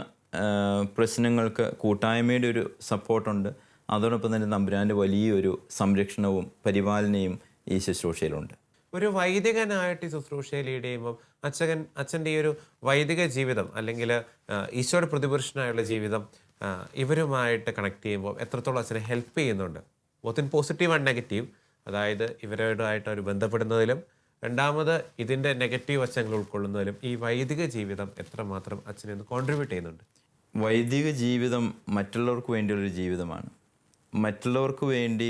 പ്രശ്നങ്ങൾക്ക് കൂട്ടായ്മയുടെ ഒരു സപ്പോർട്ടുണ്ട്. അതോടൊപ്പം തന്നെ തമ്പുരാൻ്റെ വലിയൊരു സംരക്ഷണവും പരിപാലനയും ഈ ശുശ്രൂഷയിലുണ്ട്. ഒരു വൈദികനായിട്ട് ഈ ശുശ്രൂഷയെ ലീഡ് ചെയ്യുമ്പം അച്ഛൻ്റെ ഈ ഒരു വൈദിക ജീവിതം അല്ലെങ്കിൽ ഈശോയുടെ പ്രതിപുരുഷനായുള്ള ജീവിതം ഇവരുമായിട്ട് കണക്ട് ചെയ്യുമ്പോൾ എത്രത്തോളം അച്ഛനെ ഹെൽപ്പ് ചെയ്യുന്നുണ്ട്? Both in positive and negative. അതായത് ഇവരുമായിട്ട് ഒരു ബന്ധപ്പെടുന്നതിലും രണ്ടാമത് ഇതിൻ്റെ നെഗറ്റീവ് വശങ്ങൾ ഉൾക്കൊള്ളുന്നതിലും ഈ വൈദിക ജീവിതം എത്രമാത്രം അച്ഛനെ ഒന്ന് കോൺട്രിബ്യൂട്ട് ചെയ്യുന്നുണ്ട്? വൈദിക ജീവിതം മറ്റുള്ളവർക്ക് വേണ്ടിയുള്ളൊരു ജീവിതമാണ്. മറ്റുള്ളവർക്ക് വേണ്ടി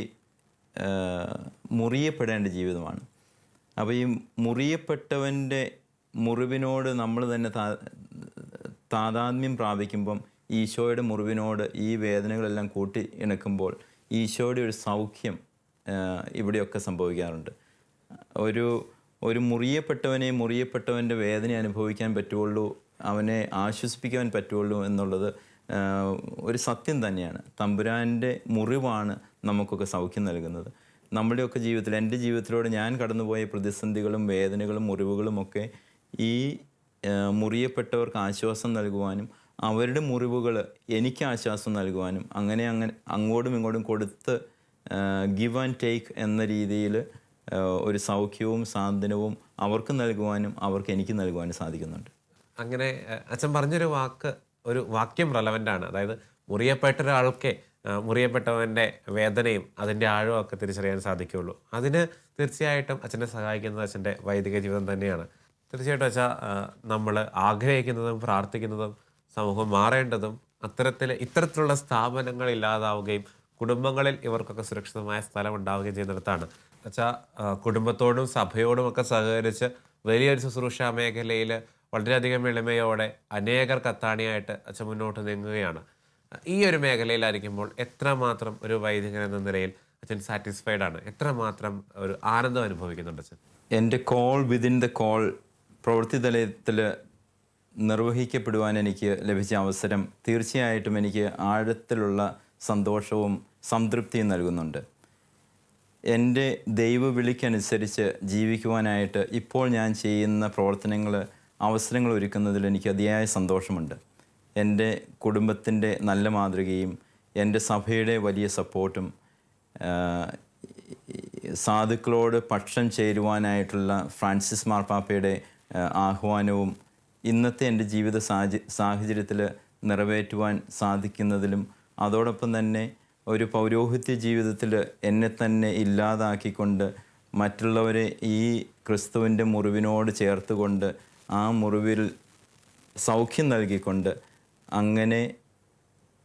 മുറിയപ്പെടേണ്ട ജീവിതമാണ്. അപ്പോൾ ഈ മുറിയപ്പെട്ടവൻ്റെ മുറിവിനോട് നമ്മൾ തന്നെ താതാത്മ്യം പ്രാപിക്കുമ്പം ഈശോയുടെ മുറിവിനോട് ഈ വേദനകളെല്ലാം കൂട്ടി ഇണക്കുമ്പോൾ ഈശോയുടെ ഒരു സൗഖ്യം ഇവിടെയൊക്കെ സംഭവിക്കാറുണ്ട്. ഒരു മുറിയപ്പെട്ടവൻ്റെ വേദന അനുഭവിക്കാൻ പറ്റുള്ളൂ, അവനെ ആശ്വസിപ്പിക്കാൻ പറ്റുള്ളൂ എന്നുള്ളത് ഒരു സത്യം തന്നെയാണ്. തമ്പുരാൻ്റെ മുറിവാണ് നമുക്കൊക്കെ സൗഖ്യം നൽകുന്നത്. നമ്മുടെയൊക്കെ ജീവിതത്തിൽ, എൻ്റെ ജീവിതത്തിലൂടെ ഞാൻ കടന്നുപോയ പ്രതിസന്ധികളും വേദനകളും മുറിവുകളും ഒക്കെ ഈ മുറിയപ്പെട്ടവർക്ക് ആശ്വാസം നൽകുവാനും അവരുടെ മുറിവുകൾ എനിക്ക് ആശ്വാസം നൽകുവാനും അങ്ങനെ അങ്ങോട്ടും ഇങ്ങോട്ടും കൊടുത്ത് ഗിവ് ആൻഡ് ടേക്ക് എന്ന രീതിയിൽ ഒരു സൗഖ്യവും സാന്ത്വനവും അവർക്ക് നൽകുവാനും അവർക്ക് എനിക്ക് നൽകുവാനും സാധിക്കുന്നുണ്ട്. അങ്ങനെ അച്ഛൻ പറഞ്ഞൊരു വാക്യം റെലവൻ്റ് ആണ്. അതായത് മുറിയപ്പെട്ട ഒരാൾക്ക് മുറിയപ്പെട്ടവൻ്റെ വേദനയും അതിൻ്റെ ആഴവും ഒക്കെ തിരിച്ചറിയാൻ സാധിക്കുകയുള്ളൂ. അതിന് തീർച്ചയായിട്ടും അച്ഛനെ സഹായിക്കുന്നത് അച്ഛൻ്റെ വൈദിക ജീവിതം തന്നെയാണ്. തീർച്ചയായിട്ടും അച്ഛാ, നമ്മൾ ആഗ്രഹിക്കുന്നതും പ്രാർത്ഥിക്കുന്നതും സമൂഹം മാറേണ്ടതും ഇത്തരത്തിലുള്ള സ്ഥാപനങ്ങൾ ഇല്ലാതാവുകയും കുടുംബങ്ങളിൽ ഇവർക്കൊക്കെ സുരക്ഷിതമായ സ്ഥലം ഉണ്ടാവുകയും ചെയ്യുന്നിടത്താണ്. അച്ഛാ, കുടുംബത്തോടും സഭയോടും ഒക്കെ സഹകരിച്ച് വലിയൊരു ശുശ്രൂഷ മേഖലയിൽ വളരെയധികം എളിമയോടെ അനേകർക്ക് അത്താണിയായിട്ട് അച്ഛൻ മുന്നോട്ട് നീങ്ങുകയാണ്. ഈ ഒരു മേഖലയിലായിരിക്കുമ്പോൾ എത്രമാത്രം ഒരു വൈദികൻ എന്ന നിലയിൽ അച്ഛൻ സാറ്റിസ്ഫൈഡ് ആണ്? എത്രമാത്രം ഒരു ആനന്ദം അനുഭവിക്കുന്നുണ്ട് അച്ഛൻ? എൻ്റെ കോൾ വിതിൻ ദ കോൾ പ്രവൃത്തി തലത്തിൽ നിർവഹിക്കപ്പെടുവാൻ എനിക്ക് ലഭിച്ച അവസരം തീർച്ചയായിട്ടും എനിക്ക് ആഴത്തിലുള്ള സന്തോഷവും സംതൃപ്തിയും നൽകുന്നുണ്ട്. എൻ്റെ ദൈവവിളിക്കനുസരിച്ച് ജീവിക്കുവാനായിട്ട് ഇപ്പോൾ ഞാൻ ചെയ്യുന്ന അവസരങ്ങൾ ഒരുക്കുന്നതിൽ എനിക്ക് അതിയായ സന്തോഷമുണ്ട്. എൻ്റെ കുടുംബത്തിൻ്റെ നല്ല മാതൃകയും എൻ്റെ സഭയുടെ വലിയ സപ്പോർട്ടും സാധുക്കളോട് പക്ഷം ചേരുവാനായിട്ടുള്ള ഫ്രാൻസിസ് മാർപ്പാപ്പയുടെ ആഹ്വാനവും ഇന്നത്തെ എൻ്റെ ജീവിത സാഹചര്യത്തിൽ നിറവേറ്റുവാൻ സാധിക്കുന്നതിലും അതോടൊപ്പം തന്നെ ഒരു പൗരോഹിത്യ ജീവിതത്തിൽ എന്നെ തന്നെ ഇല്ലാതാക്കിക്കൊണ്ട് മറ്റുള്ളവരെ ഈ ക്രിസ്തുവിൻ്റെ മുറിവിനോട് ചേർത്തുകൊണ്ട് ആ മുറിവിൽ സൗഖ്യം നൽകിക്കൊണ്ട് അങ്ങനെ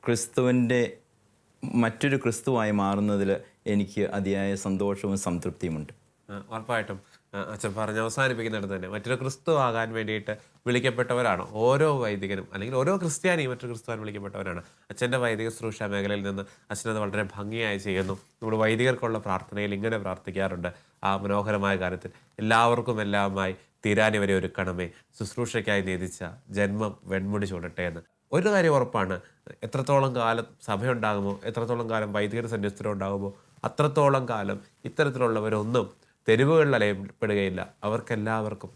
ക്രിസ്തുവിൻ്റെ മറ്റൊരു ക്രിസ്തുവായി മാറുന്നതിൽ എനിക്ക് അതിയായ സന്തോഷവും സംതൃപ്തിയുമുണ്ട്. ഉറപ്പായിട്ടും അച്ഛൻ പറഞ്ഞ് അവസാനിപ്പിക്കുന്നിടത്ത് തന്നെ മറ്റൊരു ക്രിസ്തു ആകാൻ വേണ്ടിയിട്ട് വിളിക്കപ്പെട്ടവരാണ് ഓരോ വൈദികനും, അല്ലെങ്കിൽ ഓരോ ക്രിസ്ത്യാനിയും മറ്റൊരു ക്രിസ്തുവാൻ വിളിക്കപ്പെട്ടവരാണ്. അച്ഛൻ്റെ വൈദിക ശുശ്രൂഷ മേഖലയിൽ നിന്ന് അച്ഛനത് വളരെ ഭംഗിയായി ചെയ്യുന്നു. നമ്മൾ വൈദികർക്കുള്ള പ്രാർത്ഥനയിൽ ഇങ്ങനെ പ്രാർത്ഥിക്കാറുണ്ട്: ആ മനോഹരമായ കാര്യത്തിൽ എല്ലാവർക്കും എല്ലാമായി തീരാനി വരെ ഒരുക്കണമേ, ശുശ്രൂഷയ്ക്കായി നീതിച്ച ജന്മം വെൺമുടി ചൂടട്ടെ എന്ന്. ഒരു കാര്യം ഉറപ്പാണ്, എത്രത്തോളം കാലം സഭയുണ്ടാകുമോ, എത്രത്തോളം കാലം വൈദികർ സന്യസ്തരം ഉണ്ടാകുമോ, അത്രത്തോളം കാലം ഇത്തരത്തിലുള്ളവരൊന്നും തെരുവുകളിൽ അലയപ്പെടുകയില്ല. അവർക്കെല്ലാവർക്കും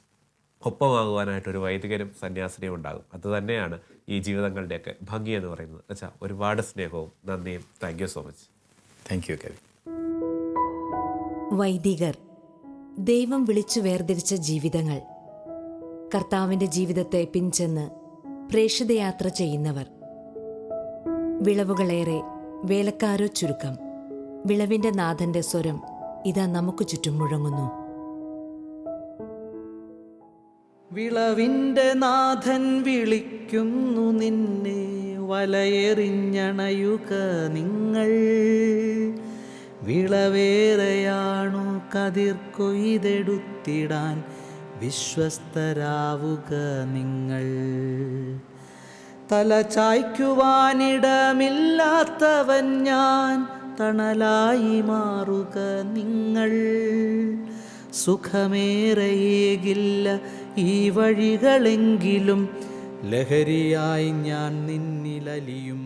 ഒപ്പമാകുവാനായിട്ടൊരു വൈദികരും സന്യാസിനിയും ഉണ്ടാകും. അതുതന്നെയാണ് ഈ ജീവിതങ്ങളുടെയൊക്കെ ഭംഗി എന്ന് പറയുന്നത്. അച്ഛാ, ഒരുപാട് സ്നേഹവും നന്ദിയും. Thank you so much. Thank you കവി. വൈദികർ, ദൈവം വിളിച്ചു വേർതിരിച്ച ജീവിതങ്ങൾ, കർത്താവിൻ്റെ ജീവിതത്തെ പിൻചെന്ന് പ്രേക്ഷിതയാത്ര ചെയ്യുന്നവർ. വിളവുകളേറെ, വേലക്കാരോ ചുരുക്കം. വിളവിൻ്റെ നാഥൻ്റെ സ്വരം ഇതാ നമുക്ക് ചുറ്റും മുഴങ്ങുന്നു. വിളവിൻ്റെ നാഥൻ വിളിക്കുന്നു നിന്നെ, വലയെറിഞ്ഞണയുക നിങ്ങൾ. വിളവേറെയാണു കതിർ കൊയ്തെടുത്തിടാൻ വിശ്വസ്തരാവുക നിങ്ങൾ. തല ചായ്ക്കുവാനിടമില്ലാത്തവൻ ഞാൻ, തണലായി മാറുക നിങ്ങൾ. സുഖമേറെയേകില്ല ഈ വഴികളെങ്കിലും, ലഹരിയായി ഞാൻ നിന്നിലലിയും.